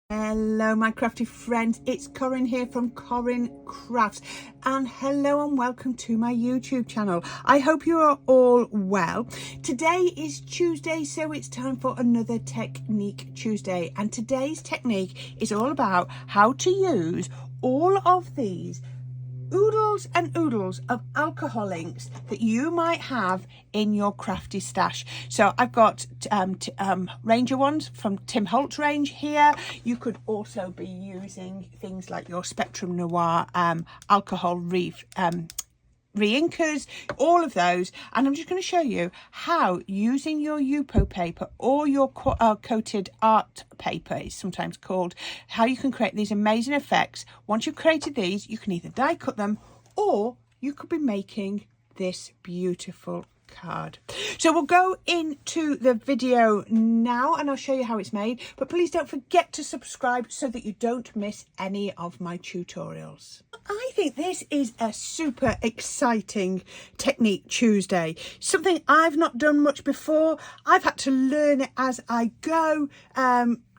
Hello my crafty friends, it's Corrine here from Corrine Crafts, and hello and welcome to my YouTube channel. I hope you are all well. Today is Tuesday, so it's time for another Technique Tuesday, and today's technique is all about how to use all of these oodles and oodles of alcohol inks that you might have in your crafty stash. So I've got Ranger ones from Tim Holtz range here. You could also be using things like your Spectrum Noir alcohol re-inkers, all of those, and I'm just going to show you how, using your YUPO paper or your coated art paper, it's sometimes called, how you can create these amazing effects. Once you've created these, you can either die cut them or you could be making this beautiful card. So we'll go into the video now and I'll show you how it's made, but please don't forget to subscribe so that you don't miss any of my tutorials. I think this is a super exciting Technique Tuesday, something I've not done much before. I've had to learn it as I go,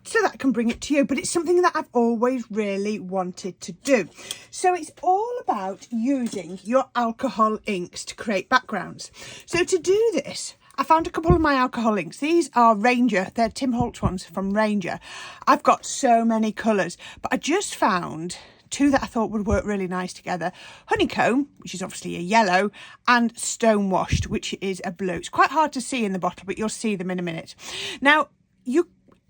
so that I can bring it to you, but it's something that I've always really wanted to do. So it's all about using your alcohol inks to create backgrounds. So to do this, I found a couple of my alcohol inks. These are Ranger, they're Tim Holtz ones from Ranger. I've got so many colours, but I just found two that I thought would work really nice together. Honeycomb, which is obviously a yellow, and Stonewashed, which is a blue. It's quite hard to see in the bottle, but you'll see them in a minute. Now,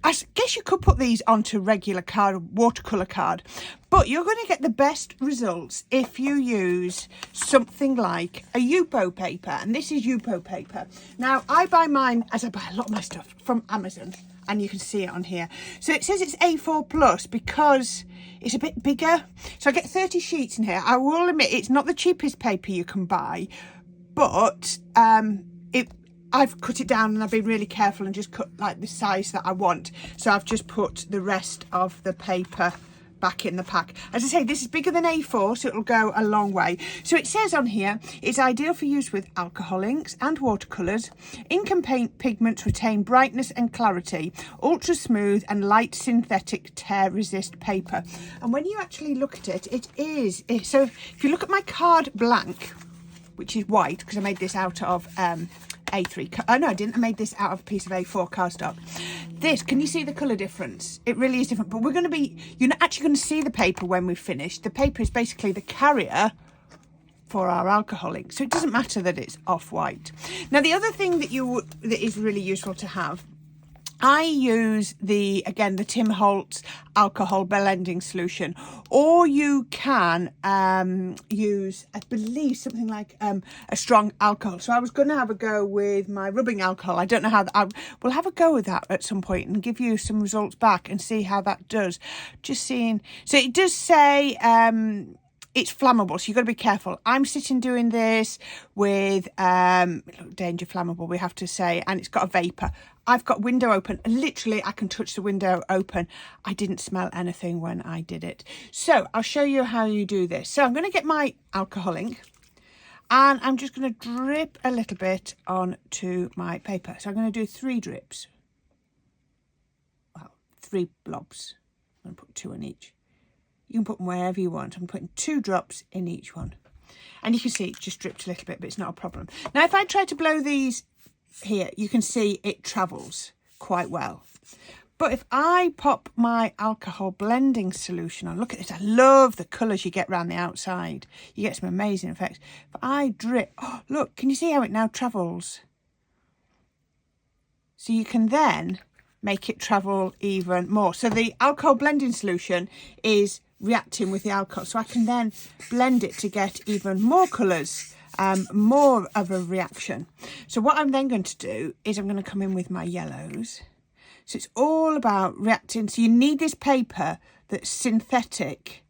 I guess you could put these onto regular card, watercolour card, but you're going to get the best results if you use something like a YUPO paper, and this is YUPO paper. Now, I buy mine, as I buy a lot of my stuff, from Amazon, and you can see it on here. So it says it's A4 plus because it's a bit bigger. So I get 30 sheets in here. I will admit it's not the cheapest paper you can buy, but I've cut it down and I've been really careful and just cut like the size that I want. So I've just put the rest of the paper back in the pack. As I say, this is bigger than A4, so it'll go a long way. So it says on here, it's ideal for use with alcohol inks and watercolours. Ink and paint pigments retain brightness and clarity. Ultra smooth and light synthetic tear resist paper. And when you actually look at it, it is. So if you look at my card blank, which is white, because I made this out of A3. Oh no, I didn't. I made this out of a piece of A4 cardstock. This, can you see the colour difference? It really is different. But we're going to be, you're not actually going to see the paper when we've finished. The paper is basically the carrier for our alcohol ink, so it doesn't matter that it's off-white. Now, the other thing that that is really useful to have, I use the Tim Holtz alcohol blending solution, or you can use, I believe, something like a strong alcohol. So I was going to have a go with my rubbing alcohol. I don't know how that, we'll have a go with that at some point and give you some results back and see how that does. Just seeing, so it does say it's flammable, so you've got to be careful. I'm sitting doing this with danger flammable, we have to say, and it's got a vapour. I've got window open, and literally I can touch the window open. I didn't smell anything when I did it. So I'll show you how you do this. So I'm going to get my alcohol ink and I'm just going to drip a little bit onto my paper. So I'm going to do 3 drips. Well, 3 blobs. I'm going to put 2 on each. You can put them wherever you want. I'm putting 2 drops in each one. And you can see it just dripped a little bit, but it's not a problem. Now, if I try to blow these here, you can see it travels quite well. But if I pop my alcohol blending solution on, look at this, I love the colours you get around the outside. You get some amazing effects. If I drip, oh, look, can you see how it now travels? So you can then make it travel even more. So the alcohol blending solution is reacting with the alcohol, so I can then blend it to get even more colours, more of a reaction. So what I'm then going to do is I'm going to come in with my yellows. So it's all about reacting. So you need this paper that's synthetic.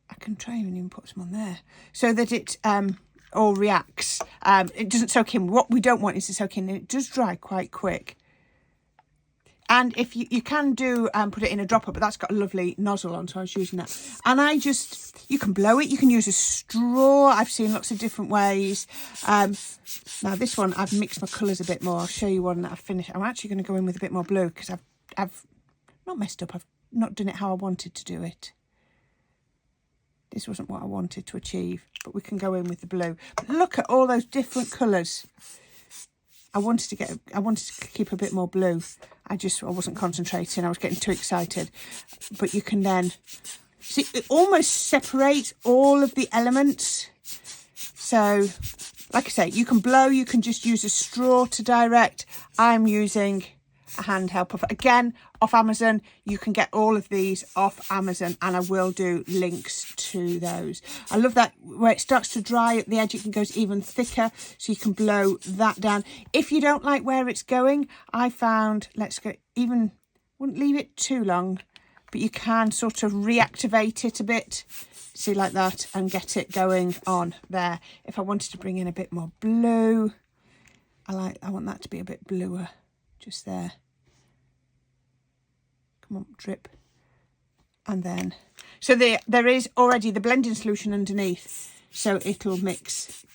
I can try and even put some on there so that it all reacts. It doesn't soak in. What we don't want is to soak in, and it does dry quite quick. And if you can do put it in a dropper, but that's got a lovely nozzle on, so I was using that. And you can blow it, you can use a straw. I've seen lots of different ways. Now this one, I've mixed my colours a bit more. I'll show you one that I've finished. I'm actually going to go in with a bit more blue because I've not messed up. I've not done it how I wanted to do it. This wasn't what I wanted to achieve, but we can go in with the blue. But look at all those different colours. I wanted to keep a bit more blue. I wasn't concentrating. I was getting too excited. But you can then see it almost separates all of the elements. So, like I say, you can blow. You can just use a straw to direct. I'm using a handheld puffer. Again, off Amazon. You can get all of these off Amazon, and I will do links to those. I love that where it starts to dry at the edge, it goes even thicker, so you can blow that down. If you don't like where it's going, I found, wouldn't leave it too long, but you can sort of reactivate it a bit, see, like that, and get it going on there. If I wanted to bring in a bit more blue, I want that to be a bit bluer, just there. Come on, drip. And then, so there is already the blending solution underneath, so it'll mix.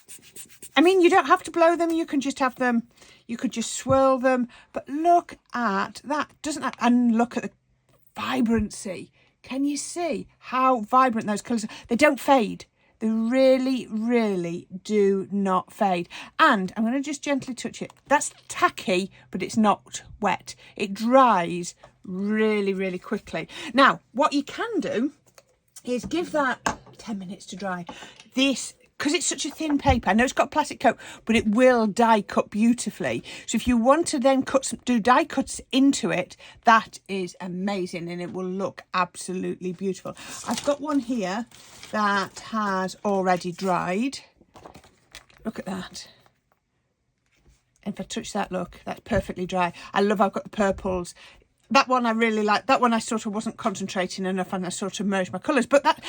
I mean, you don't have to blow them, you can just have them, you could just swirl them, but look at that, and look at the vibrancy. Can you see how vibrant those colours are? They don't fade. They really, really do not fade. And I'm going to just gently touch it. That's tacky, but it's not wet. It dries really, really quickly. Now, what you can do is give that 10 minutes to dry. This, because it's such a thin paper, I know it's got a plastic coat, but it will die cut beautifully. So if you want to then do die cuts into it, that is amazing, and it will look absolutely beautiful. I've got one here that has already dried. Look at that. And if I touch that, look, that's perfectly dry. I love I've got the purples. That one I really like. That one I sort of wasn't concentrating enough, and I sort of merged my colours. But that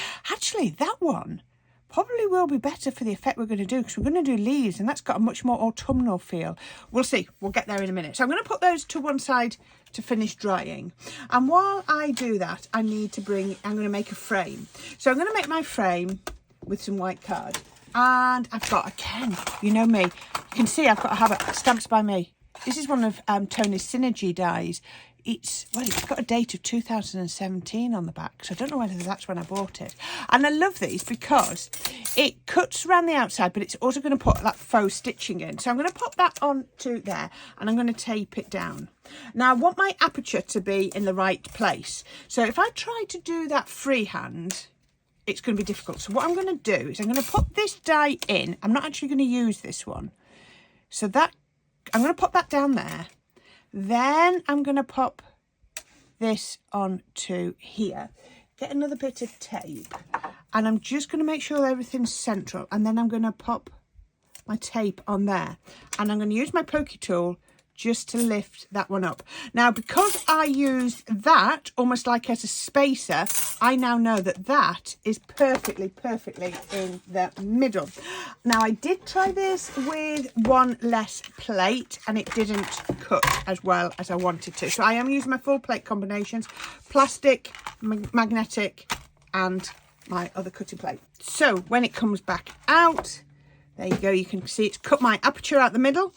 one probably will be better for the effect we're going to do, because we're going to do leaves, and that's got a much more autumnal feel. We'll see. We'll get there in a minute. So I'm going to put those to one side to finish drying. And while I do that, I'm going to make a frame. So I'm going to make my frame with some white card. And I've got, again, you know me, you can see I've got a habit, Stamps by Me. This is one of Tony's Synergy dies. It's got a date of 2017 on the back, so I don't know whether that's when I bought it. And I love these because it cuts around the outside, but it's also going to put that faux stitching in. So I'm going to pop that onto there, and I'm going to tape it down. Now I want my aperture to be in the right place. So if I try to do that freehand, it's going to be difficult. So what I'm going to do is I'm going to put this die in. I'm not actually going to use this one. So that, I'm going to pop that down there. Then I'm going to pop this onto here. Get another bit of tape. And I'm just going to make sure everything's central. And then I'm going to pop my tape on there. And I'm going to use my pokey tool just to lift that one up. Now, because I used that almost like as a spacer, I now know that that is perfectly in the middle. Now, I did try this with one less plate, and it didn't cut as well as I wanted to. So I am using my full plate combinations, plastic, magnetic, and my other cutting plate. So when it comes back out, there you go, you can see it's cut my aperture out the middle,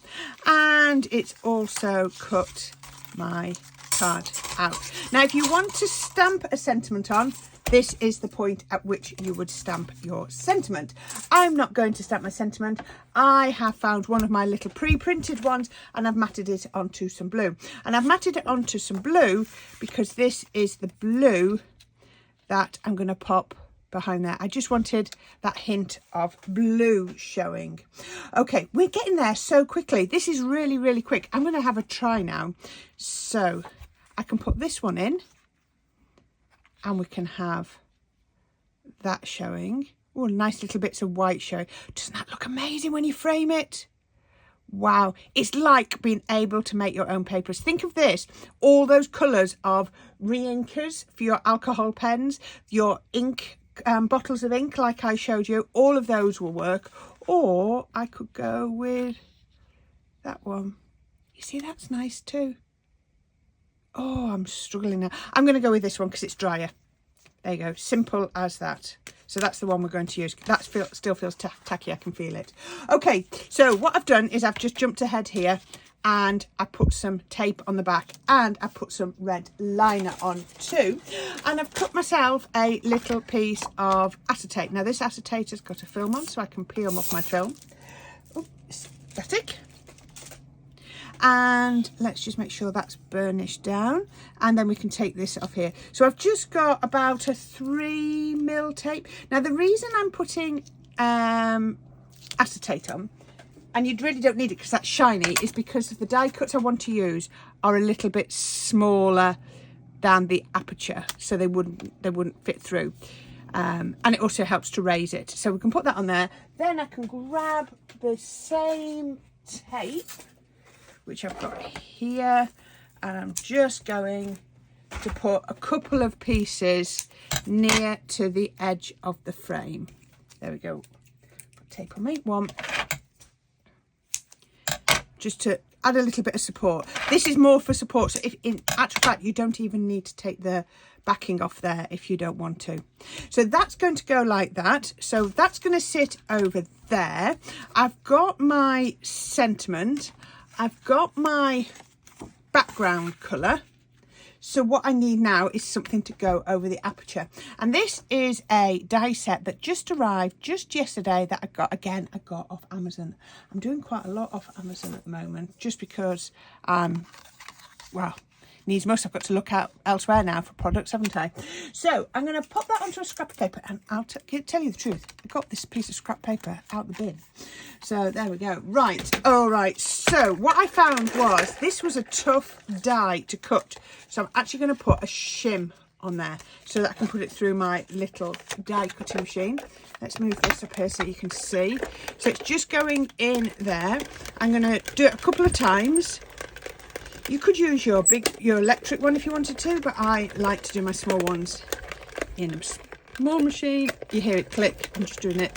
and it's also cut my card out. Now, if you want to stamp a sentiment on, this is the point at which you would stamp your sentiment. I'm not going to stamp my sentiment. I have found one of my little pre-printed ones, and I've matted it onto some blue. And I've matted it onto some blue because this is the blue that I'm going to pop behind there. I just wanted that hint of blue showing. Okay, we're getting there so quickly. This is really, really quick. I'm going to have a try now. So I can put this one in, and we can have that showing. Oh, nice little bits of white showing. Doesn't that look amazing when you frame it? Wow, it's like being able to make your own papers. Think of this, all those colours of re-inkers for your alcohol pens, your ink bottles of ink like I showed you, all of those will work. Or I could go with that one. You see, that's nice too. Oh, I'm struggling now. I'm going to go with this one because it's drier. There you go, simple as that. So that's the one we're going to use. That still feels tacky, I can feel it. Okay, so what I've done is I've just jumped ahead here, and I put some tape on the back, and I put some red liner on too. And I've cut myself a little piece of acetate. Now this acetate has got a film on, so I can peel off my film. Oh, it's static. And let's just make sure that's burnished down, and then we can take this off here. So I've just got about a 3mm tape. Now the reason I'm putting acetate on, and you really don't need it because that's shiny, is because the die cuts I want to use are a little bit smaller than the aperture, so they wouldn't fit through. And it also helps to raise it, so we can put that on there. Then I can grab the same tape, which I've got here, and I'm just going to put a couple of pieces near to the edge of the frame. There we go. Put tape on me, one, just to add a little bit of support. This is more for support, so if in actual fact you don't even need to take the backing off there if you don't want to. So that's going to go like that. So that's going to sit over there. I've got my sentiment, I've got my background colour. So what I need now is something to go over the aperture. And this is a die set that just arrived just yesterday that I got, again, I got off Amazon. I'm doing quite a lot off Amazon at the moment just because, well, needs must. I've got to look out elsewhere now for products, haven't I? So I'm going to pop that onto a scrap of paper, and I'll tell you the truth. I got this piece of scrap paper out the bin. So there we go. Right. All right. So what I found was this was a tough die to cut. So I'm actually going to put a shim on there so that I can put it through my little die cutting machine. Let's move this up here so you can see. So it's just going in there. I'm going to do it a couple of times. You could use your electric one if you wanted to, but I like to do my small ones in a small machine. You hear it click. I'm just doing it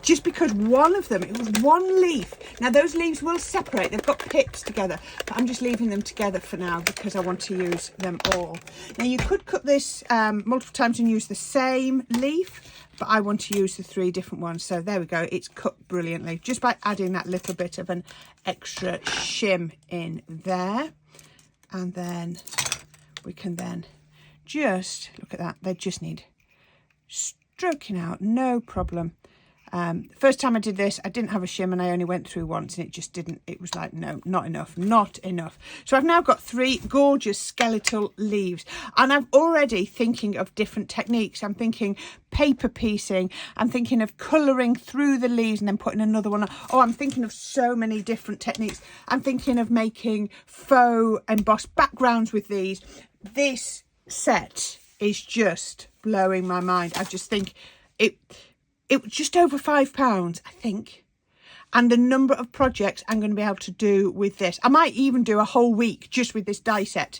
just because one of them, it was one leaf. Now those leaves will separate. They've got pips together, but I'm just leaving them together for now because I want to use them all. Now you could cut this multiple times and use the same leaf, but I want to use the 3 different ones. So there we go. It's cut brilliantly just by adding that little bit of an extra shim in there. And then we can then just, look at that. They just need stroking out, no problem. First time I did this, I didn't have a shim and I only went through once and it just didn't, it was like, no, not enough. So I've now got 3 gorgeous skeletal leaves, and I'm already thinking of different techniques. I'm thinking paper piecing, I'm thinking of colouring through the leaves and then putting another one on. Oh, I'm thinking of so many different techniques. I'm thinking of making faux embossed backgrounds with these. This set is just blowing my mind. I just think it was just over £5, I think. And the number of projects I'm going to be able to do with this. I might even do a whole week just with this die set.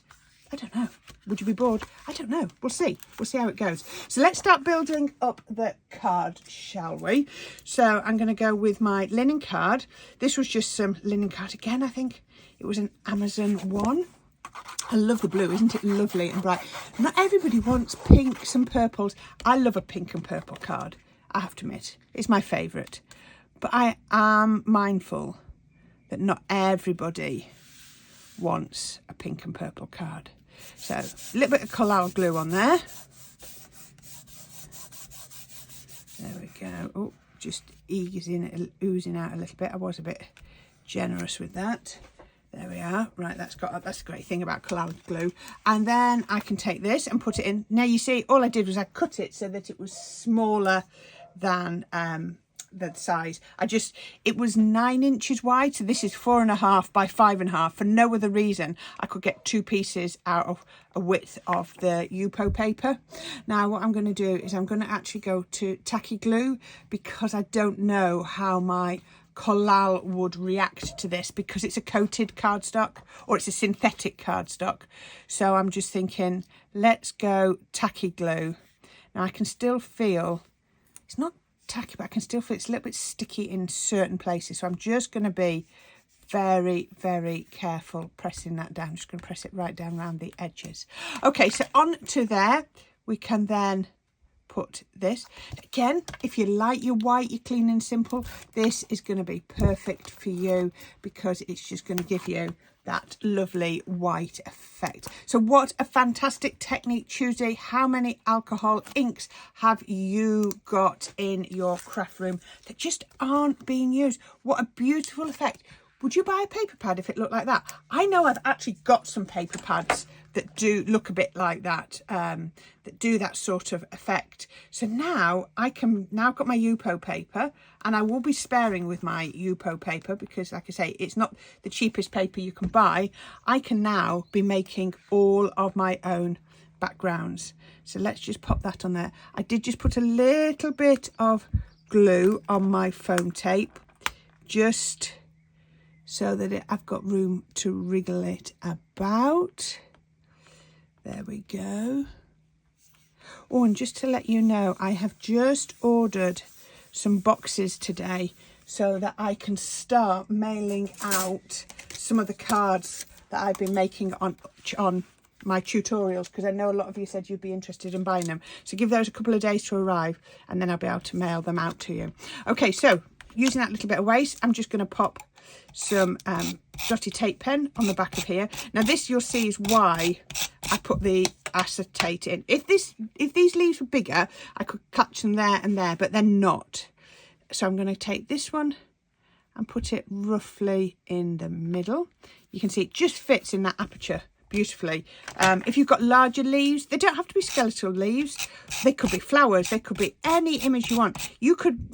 I don't know. Would you be bored? I don't know. We'll see. We'll see how it goes. So let's start building up the card, shall we? So I'm going to go with my linen card. This was just some linen card again, I think. It was an Amazon one. I love the blue, isn't it lovely and bright? Not everybody wants pinks and purples. I love a pink and purple card. I have to admit, it's my favourite. But I am mindful that not everybody wants a pink and purple card. So a little bit of collal glue on there. There we go. Oh, just oozing out a little bit. I was a bit generous with that. There we are. Right, that's a great thing about collal glue. And then I can take this and put it in. Now you see, all I did was I cut it so that it was smaller than the size. It was 9 inches wide, so this is 4.5 by 5.5. For no other reason, I could get 2 pieces out of a width of the YUPO paper. Now what I'm going to do is I'm going to actually go to tacky glue, because I don't know how my collal would react to this, because it's a coated cardstock, or it's a synthetic cardstock. So I'm just thinking, let's go tacky glue. Now I can still feel, it's not tacky, but I can still feel it's a little bit sticky in certain places. So I'm just going to be very, very careful pressing that down. I'm just going to press it right down around the edges. Okay, so on to there, we can then put this. Again, if you like your white, your clean and simple, this is going to be perfect for you because it's just going to give you that lovely white effect. So what a fantastic Technique Tuesday. How many alcohol inks have you got in your craft room that just aren't being used? What a beautiful effect. Would you buy a paper pad if it looked like that? I know I've actually got some paper pads that do look a bit like that, that do that sort of effect. So now I've got my YUPO paper, and I will be sparing with my YUPO paper because, like I say, it's not the cheapest paper you can buy. I can now be making all of my own backgrounds. So let's just pop that on there. I did just put a little bit of glue on my foam tape, just so that I've got room to wriggle it about. There we go. Oh, and just to let you know, I have just ordered some boxes today so that I can start mailing out some of the cards that I've been making on my tutorials, because I know a lot of you said you'd be interested in buying them. So give those a couple of days to arrive and then I'll be able to mail them out to you. Okay, so using that little bit of waste, I'm just going to pop some dotty tape pen on the back of here. Now this, you'll see, is why I put the acetate in. If these leaves were bigger, I could catch them there and there, but they're not. So I'm going to take this one and put it roughly in the middle. You can see it just fits in that aperture beautifully. If you've got larger leaves, they don't have to be skeletal leaves. They could be flowers. They could be any image you want. You could,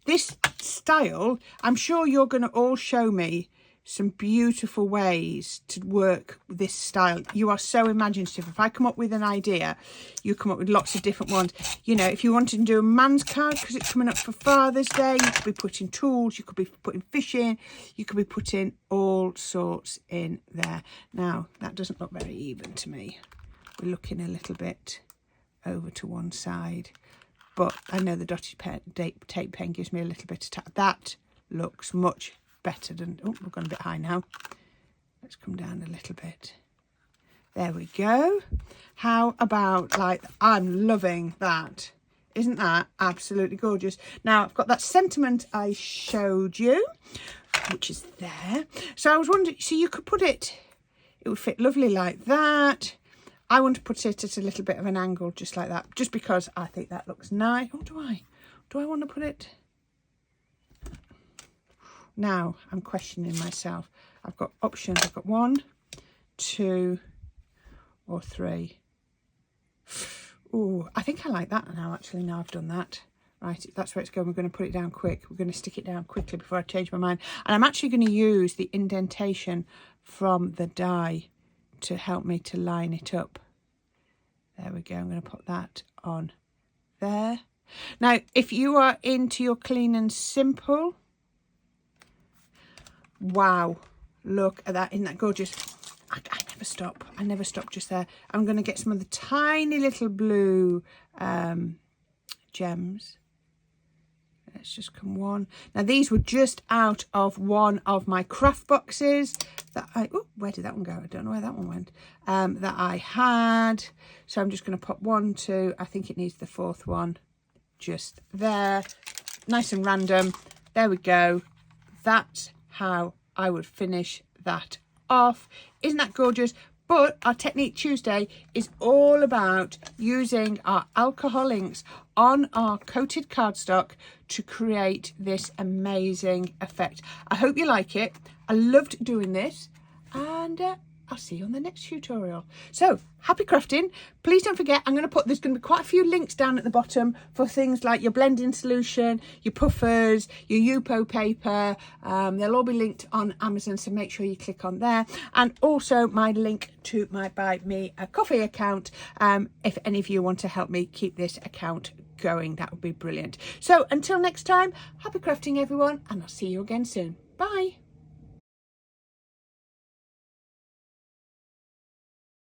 this style, I'm sure you're going to all show me some beautiful ways to work this style. You are so imaginative. If I come up with an idea, you come up with lots of different ones. If you wanted to do a man's card because it's coming up for Father's Day, you could be putting tools, you could be putting fish in, you could be putting all sorts in there. Now, that doesn't look very even to me. We're looking a little bit over to one side, but I know the dotted tape pen gives me a little bit of that looks much better than, oh, we've gone a bit high now. Let's come down a little bit. There we go. How about, I'm loving that. Isn't that absolutely gorgeous? Now, I've got that sentiment I showed you, which is there. So I was wondering, so you could put it would fit lovely like that. I want to put it at a little bit of an angle, just like that, just because I think that looks nice. Oh, do I want to put it? Now I'm questioning myself. I've got options. I've got 1, 2 or 3. Oh, I think I like that now, actually. Now I've done that. Right, that's where it's going. We're going to put it down quick. We're going to stick it down quickly before I change my mind. And I'm actually going to use the indentation from the die to help me to line it up. There we go. I'm going to put that on there. Now, if you are into your clean and simple, wow, look at that. Isn't that gorgeous? I never stop. I never stop just there. I'm going to get some of the tiny little blue gems. Let's just come one. Now, these were just out of one of my craft boxes that oh, where did that one go? I don't know where that one went. That I had. So I'm just going to pop 1, 2. I think it needs the 4th one just there. Nice and random. There we go. That's how I would finish that off. Isn't that gorgeous? But our Technique Tuesday is all about using our alcohol inks on our coated cardstock to create this amazing effect. I hope you like it. I loved doing this, and I'll see you on the next tutorial. So, happy crafting. Please don't forget, there's going to be quite a few links down at the bottom for things like your blending solution, your puffers, your YUPO paper. They'll all be linked on Amazon, so make sure you click on there. And also my link to my Buy Me a Coffee account. If any of you want to help me keep this account going, that would be brilliant. So until next time, happy crafting everyone, and I'll see you again soon. Bye.